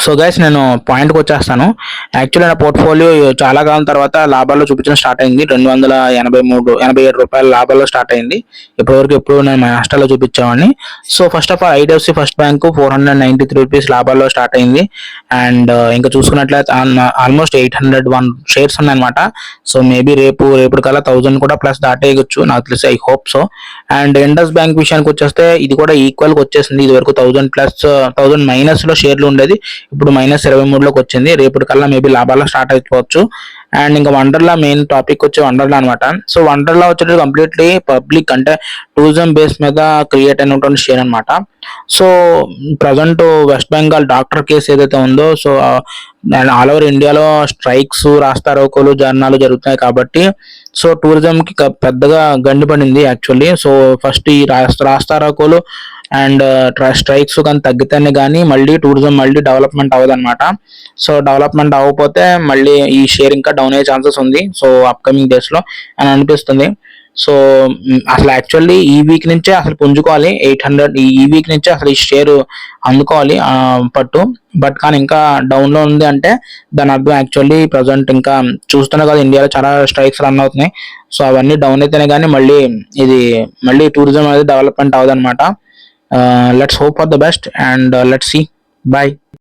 So guys నేను పాయింట్కి వచ్చేస్తాను. యాక్చువల్లీ నా పోర్ట్ఫోలియో చాలా కాలం తర్వాత లాభాల్లో చూపించడం స్టార్ట్ అయింది. 283 87 లాభాల్లో స్టార్ట్ అయింది. ఇప్పటివరకు ఎప్పుడు నేను మా హాస్టల్లో చూపించేవాడిని. So first of all IDFC first bank ₹493 లాభాల్లో స్టార్ట్ అయింది. అండ్ ఇంకా చూసుకున్నట్లయితే ఆల్మోస్ట్ 801 షేర్స్ ఉన్నాయన్నమాట. సో మేబీ రేపు కల్లా 1000 కూడా ప్లస్ దాటేయచ్చు నాకు తెలిసి, I hope so. And Indus bank విషయానికి వచ్చేస్తే ఇది కూడా ఈక్వల్గా వచ్చేసింది. ఇది వరకు 1000 మైనస్లో షేర్లు ఉండేది, ఇప్పుడు -23లోకి వచ్చింది. రేపటి కల్లా మేబీ లాభాల్లో స్టార్ట్ అయిపోవచ్చు. అండ్ ఇంకా వండర్లా మెయిన్ టాపిక్ వచ్చి వండర్లా అనమాట. సో వండర్లా వచ్చేది కంప్లీట్లీ పబ్లిక్ అంటే టూరిజం బేస్ మీద క్రియేట్ అయినటువంటి షేర్ అనమాట. So present west Bengal doctor case ఏదైతే ఉందో, సో ఆల్ ఓవర్ ఇండియాలో స్ట్రైక్స్, రాస్తారోకోలు, ధర్నాలు జరుగుతున్నాయి కాబట్టి సో టూరిజంకి పెద్దగా గండి పడింది యాక్చువల్లీ. సో ఫస్ట్ ఈ రాస్తారోకోలు అండ్ స్ట్రైక్స్ కానీ తగ్గితేనే కానీ మళ్ళీ టూరిజం మళ్ళీ డెవలప్మెంట్ అవ్వదన్నమాట. సో డెవలప్మెంట్ అవ్వకపోతే మళ్ళీ ఈ షేర్ ఇంకా డౌన్ అయ్యే ఛాన్సెస్ ఉంది సో అప్కమింగ్ డేస్లో అని అనిపిస్తుంది. సో అసలు యాక్చువల్లీ ఈ వీక్ నుంచే అసలు పుంజుకోవాలి 800, ఈ వీక్ నుంచే అసలు ఈ షేర్ అందుకోవాలి పట్టు. బట్ కానీ ఇంకా డౌన్లో ఉంది అంటే దాని అర్థం యాక్చువల్లీ ప్రజెంట్ ఇంకా చూస్తున్నా కదా ఇండియాలో చాలా స్ట్రైక్స్ రన్ అవుతున్నాయి. సో అవన్నీ డౌన్ అయితేనే కానీ మళ్ళీ టూరిజం అనేది development అవ్వదన్నమాట. Let's hope for the best and let's see. Bye.